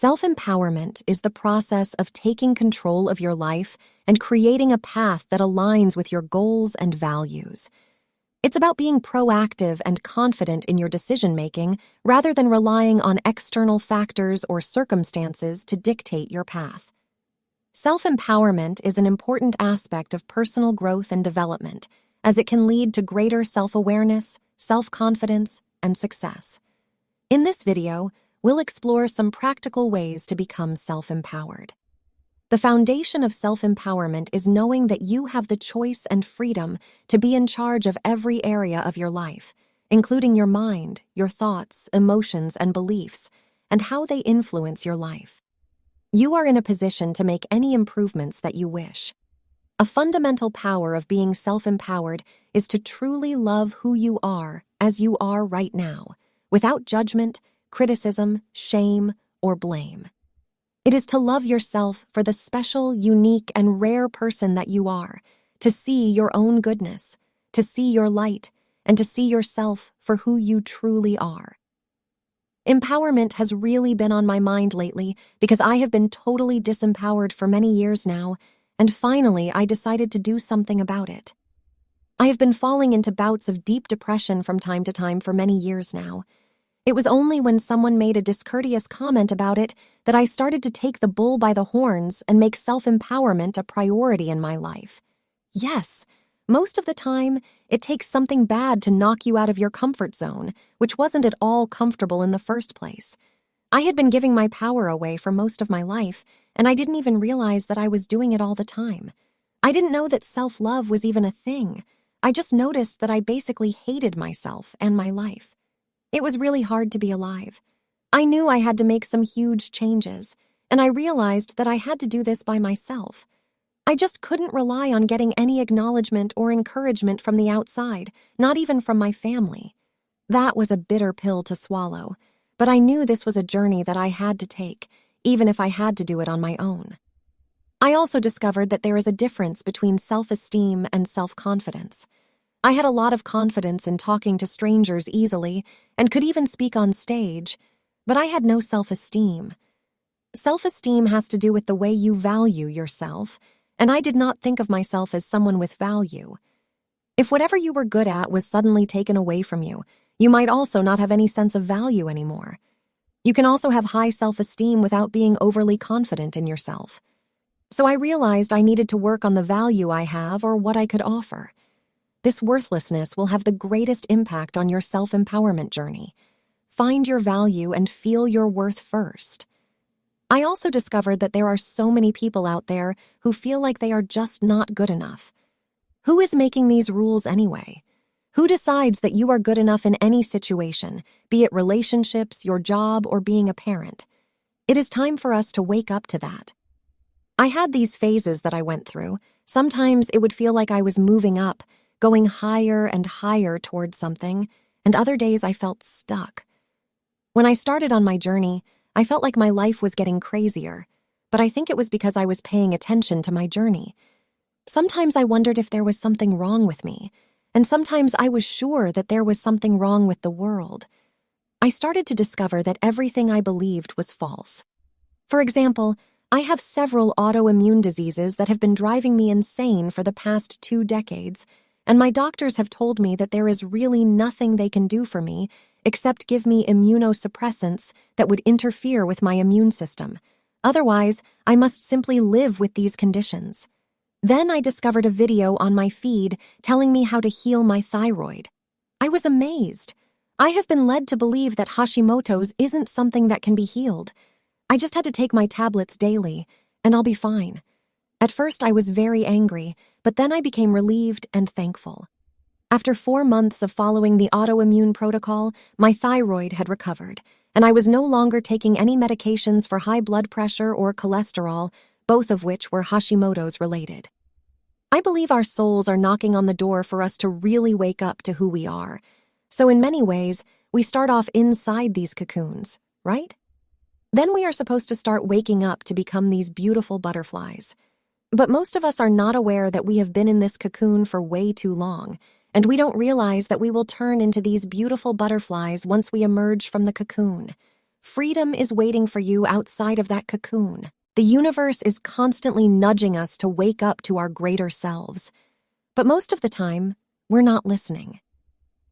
Self-empowerment is the process of taking control of your life and creating a path that aligns with your goals and values. It's about being proactive and confident in your decision-making rather than relying on external factors or circumstances to dictate your path. Self-empowerment is an important aspect of personal growth and development, as it can lead to greater self-awareness, self-confidence, and success. In this video, we'll explore some practical ways to become self-empowered. The foundation of self-empowerment is knowing that you have the choice and freedom to be in charge of every area of your life, including your mind, your thoughts, emotions, and beliefs, and how they influence your life. You are in a position to make any improvements that you wish. A fundamental power of being self-empowered is to truly love who you are as you are right now, without judgment, criticism, shame, or blame. It is to love yourself for the special, unique, and rare person that you are, to see your own goodness, to see your light, and to see yourself for who you truly are. Empowerment has really been on my mind lately because I have been totally disempowered for many years now, and finally I decided to do something about it. I have been falling into bouts of deep depression from time to time for many years now. It was only when someone made a discourteous comment about it that I started to take the bull by the horns and make self-empowerment a priority in my life. Yes, most of the time, it takes something bad to knock you out of your comfort zone, which wasn't at all comfortable in the first place. I had been giving my power away for most of my life, and I didn't even realize that I was doing it all the time. I didn't know that self-love was even a thing. I just noticed that I basically hated myself and my life. It was really hard to be alive. I knew I had to make some huge changes, and I realized that I had to do this by myself. I just couldn't rely on getting any acknowledgement or encouragement from the outside, not even from my family. That was a bitter pill to swallow, but I knew this was a journey that I had to take, even if I had to do it on my own. I also discovered that there is a difference between self-esteem and self-confidence. I had a lot of confidence in talking to strangers easily and could even speak on stage, but I had no self-esteem. Self-esteem has to do with the way you value yourself, and I did not think of myself as someone with value. If whatever you were good at was suddenly taken away from you, you might also not have any sense of value anymore. You can also have high self-esteem without being overly confident in yourself. So I realized I needed to work on the value I have or what I could offer. This worthlessness will have the greatest impact on your self-empowerment journey. Find your value and feel your worth first. I also discovered that there are so many people out there who feel like they are just not good enough. Who is making these rules anyway? Who decides that you are good enough in any situation, be it relationships, your job, or being a parent? It is time for us to wake up to that. I had these phases that I went through. Sometimes it would feel like I was moving up, going higher and higher towards something, and other days I felt stuck. When I started on my journey, I felt like my life was getting crazier, but I think it was because I was paying attention to my journey. Sometimes I wondered if there was something wrong with me, and sometimes I was sure that there was something wrong with the world. I started to discover that everything I believed was false. For example, I have several autoimmune diseases that have been driving me insane for the past 2 decades, and my doctors have told me that there is really nothing they can do for me except give me immunosuppressants that would interfere with my immune system. Otherwise, I must simply live with these conditions. Then I discovered a video on my feed telling me how to heal my thyroid. I was amazed. I have been led to believe that Hashimoto's isn't something that can be healed. I just had to take my tablets daily, and I'll be fine. At first, I was very angry, but then I became relieved and thankful. After 4 months of following the autoimmune protocol, my thyroid had recovered, and I was no longer taking any medications for high blood pressure or cholesterol, both of which were Hashimoto's related. I believe our souls are knocking on the door for us to really wake up to who we are. So in many ways, we start off inside these cocoons, right? Then we are supposed to start waking up to become these beautiful butterflies. But most of us are not aware that we have been in this cocoon for way too long, and we don't realize that we will turn into these beautiful butterflies once we emerge from the cocoon. Freedom is waiting for you outside of that cocoon. The universe is constantly nudging us to wake up to our greater selves. But most of the time, we're not listening.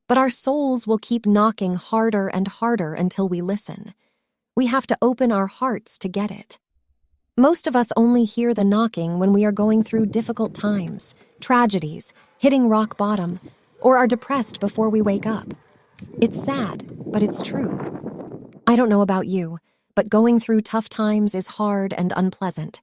But our souls will keep knocking harder and harder until we listen. We have to open our hearts to get it. Most of us only hear the knocking when we are going through difficult times, tragedies, hitting rock bottom, or are depressed before we wake up. It's sad, but it's true. I don't know about you, but going through tough times is hard and unpleasant.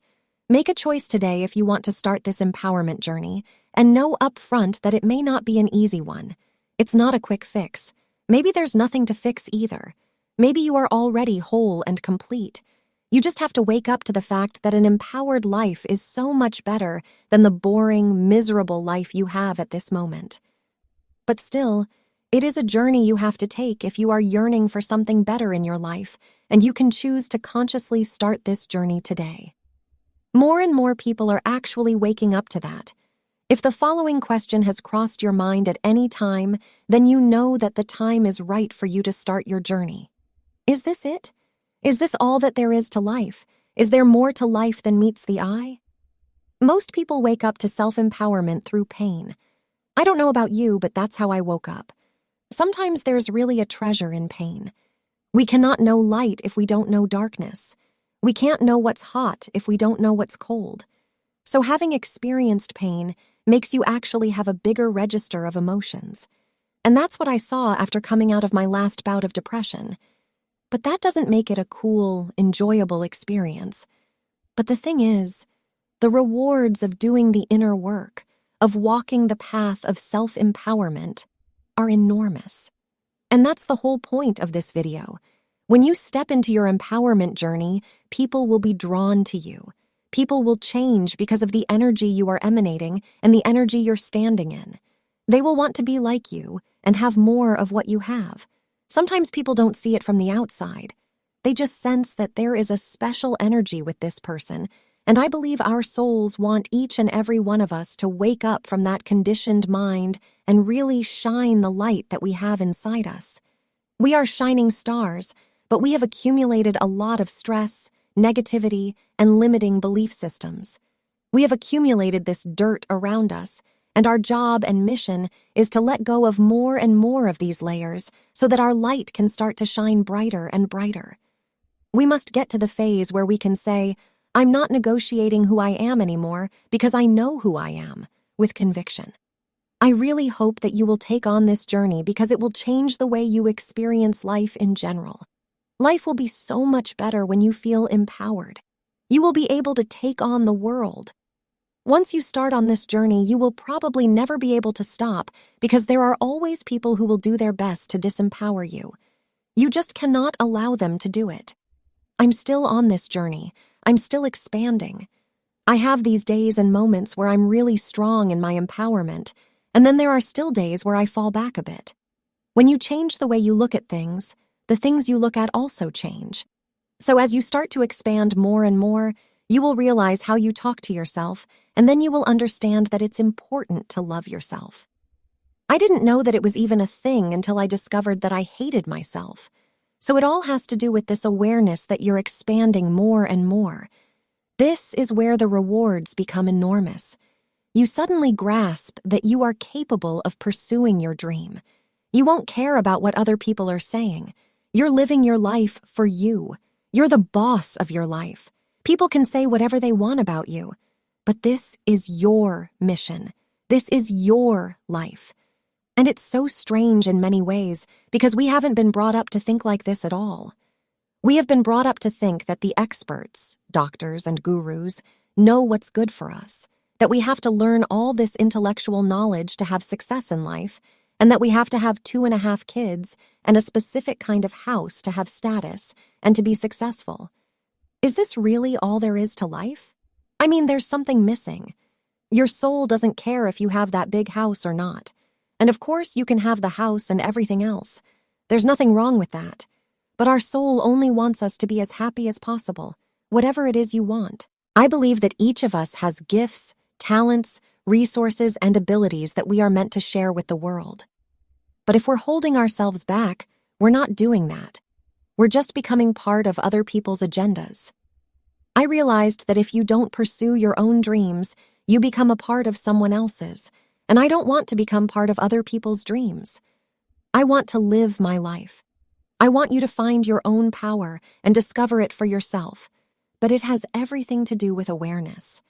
Make a choice today if you want to start this empowerment journey, and know up front that it may not be an easy one. It's not a quick fix. Maybe there's nothing to fix either. Maybe you are already whole and complete. You just have to wake up to the fact that an empowered life is so much better than the boring, miserable life you have at this moment. But still, it is a journey you have to take if you are yearning for something better in your life, and you can choose to consciously start this journey today. More and more people are actually waking up to that. If the following question has crossed your mind at any time, then you know that the time is right for you to start your journey. Is this it? Is this all that there is to life? Is there more to life than meets the eye? Most people wake up to self-empowerment through pain. I don't know about you, but that's how I woke up. Sometimes there's really a treasure in pain. We cannot know light if we don't know darkness. We can't know what's hot if we don't know what's cold. So having experienced pain makes you actually have a bigger register of emotions. And that's what I saw after coming out of my last bout of depression. But that doesn't make it a cool, enjoyable experience. But the thing is, the rewards of doing the inner work, of walking the path of self-empowerment, are enormous. And that's the whole point of this video. When you step into your empowerment journey, people will be drawn to you. People will change because of the energy you are emanating and the energy you're standing in. They will want to be like you and have more of what you have. Sometimes people don't see it from the outside. They just sense that there is a special energy with this person, and I believe our souls want each and every one of us to wake up from that conditioned mind and really shine the light that we have inside us. We are shining stars, but we have accumulated a lot of stress, negativity, and limiting belief systems. We have accumulated this dirt around us, and our job and mission is to let go of more and more of these layers so that our light can start to shine brighter and brighter. We must get to the phase where we can say, I'm not negotiating who I am anymore because I know who I am, with conviction. I really hope that you will take on this journey because it will change the way you experience life in general. Life will be so much better when you feel empowered. You will be able to take on the world. Once you start on this journey, you will probably never be able to stop because there are always people who will do their best to disempower you. You just cannot allow them to do it. I'm still on this journey. I'm still expanding. I have these days and moments where I'm really strong in my empowerment, and then there are still days where I fall back a bit. When you change the way you look at things, the things you look at also change. So as you start to expand more and more, you will realize how you talk to yourself, and then you will understand that it's important to love yourself. I didn't know that it was even a thing until I discovered that I hated myself. So it all has to do with this awareness that you're expanding more and more. This is where the rewards become enormous. You suddenly grasp that you are capable of pursuing your dream. You won't care about what other people are saying. You're living your life for you. You're the boss of your life. People can say whatever they want about you, but this is your mission. This is your life. And it's so strange in many ways because we haven't been brought up to think like this at all. We have been brought up to think that the experts, doctors and gurus, know what's good for us, that we have to learn all this intellectual knowledge to have success in life, and that we have to have 2.5 kids and a specific kind of house to have status and to be successful. Is this really all there is to life? I mean, there's something missing. Your soul doesn't care if you have that big house or not. And of course, you can have the house and everything else. There's nothing wrong with that. But our soul only wants us to be as happy as possible, whatever it is you want. I believe that each of us has gifts, talents, resources, and abilities that we are meant to share with the world. But if we're holding ourselves back, we're not doing that. We're just becoming part of other people's agendas. I realized that if you don't pursue your own dreams, you become a part of someone else's, and I don't want to become part of other people's dreams. I want to live my life. I want you to find your own power and discover it for yourself, but it has everything to do with awareness.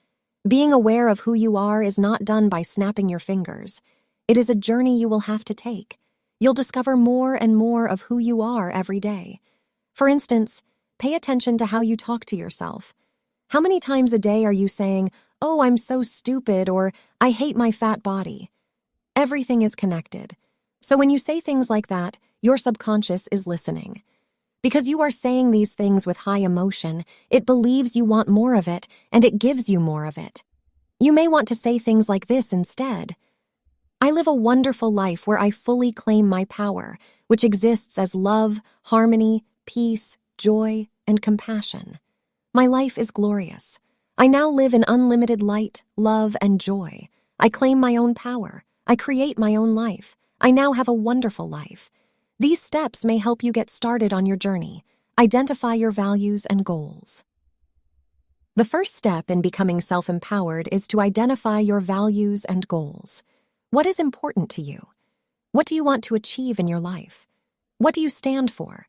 Being aware of who you are is not done by snapping your fingers. It is a journey you will have to take. You'll discover more and more of who you are every day. For instance, pay attention to how you talk to yourself. How many times a day are you saying, "Oh, I'm so stupid," or "I hate my fat body"? Everything is connected. So when you say things like that, your subconscious is listening. Because you are saying these things with high emotion, it believes you want more of it, and it gives you more of it. You may want to say things like this instead. I live a wonderful life where I fully claim my power, which exists as love, harmony, peace, joy, and compassion. My life is glorious. I now live in unlimited light, love, and joy. I claim my own power. I create my own life. I now have a wonderful life. These steps may help you get started on your journey. Identify your values and goals. The first step in becoming self-empowered is to identify your values and goals. What is important to you? What do you want to achieve in your life? What do you stand for?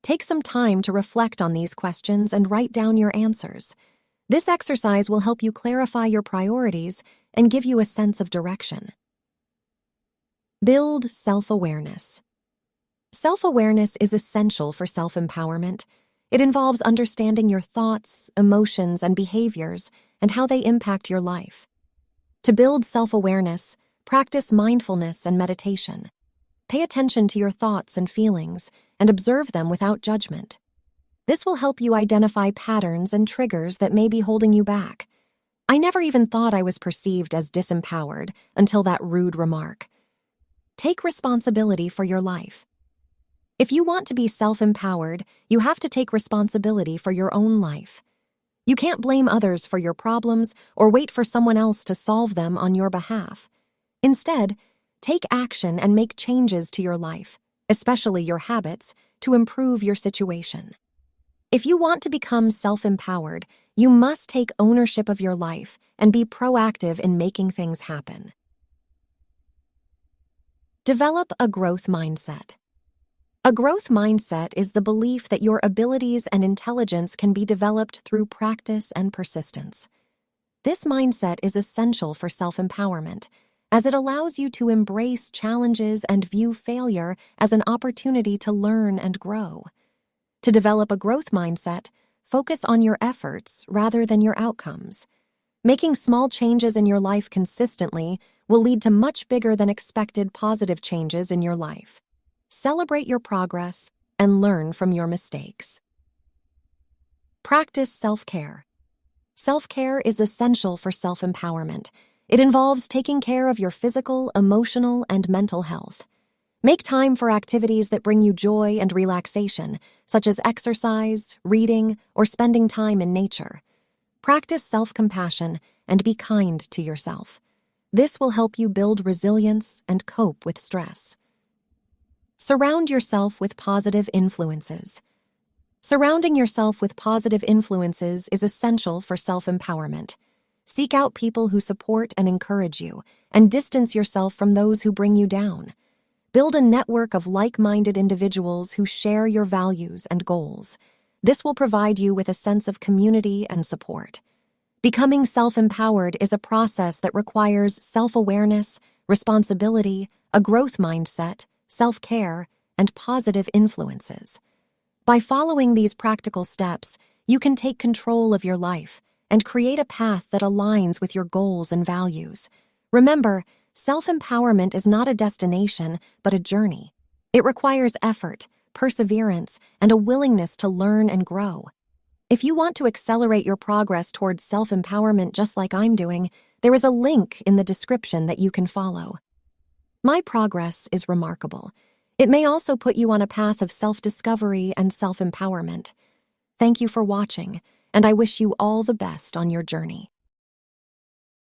Take some time to reflect on these questions and write down your answers. This exercise will help you clarify your priorities and give you a sense of direction. Build self-awareness. Self-awareness is essential for self-empowerment. It involves understanding your thoughts, emotions, and behaviors and how they impact your life. To build self-awareness, practice mindfulness and meditation. Pay attention to your thoughts and feelings and observe them without judgment. This will help you identify patterns and triggers that may be holding you back. I never even thought I was perceived as disempowered until that rude remark. Take responsibility for your life. If you want to be self-empowered, you have to take responsibility for your own life. You can't blame others for your problems or wait for someone else to solve them on your behalf. Instead, take action and make changes to your life, especially your habits, to improve your situation. If you want to become self-empowered, you must take ownership of your life and be proactive in making things happen. Develop a growth mindset. A growth mindset is the belief that your abilities and intelligence can be developed through practice and persistence. This mindset is essential for self-empowerment, as it allows you to embrace challenges and view failure as an opportunity to learn and grow. To develop a growth mindset, focus on your efforts rather than your outcomes. Making small changes in your life consistently will lead to much bigger than expected positive changes in your life. Celebrate your progress and learn from your mistakes. Practice self-care. Self-care is essential for self-empowerment. It involves taking care of your physical, emotional, and mental health. Make time for activities that bring you joy and relaxation, such as exercise, reading, or spending time in nature. Practice self-compassion and be kind to yourself. This will help you build resilience and cope with stress. Surround yourself with positive influences. Surrounding yourself with positive influences is essential for self-empowerment. Seek out people who support and encourage you, and distance yourself from those who bring you down. Build a network of like-minded individuals who share your values and goals. This will provide you with a sense of community and support. Becoming self-empowered is a process that requires self-awareness, responsibility, a growth mindset, self-care, and positive influences. By following these practical steps, you can take control of your life and create a path that aligns with your goals and values. Remember, self-empowerment is not a destination, but a journey. It requires effort, perseverance, and a willingness to learn and grow. If you want to accelerate your progress towards self-empowerment just like I'm doing, there is a link in the description that you can follow. My progress is remarkable. It may also put you on a path of self-discovery and self-empowerment. Thank you for watching, and I wish you all the best on your journey.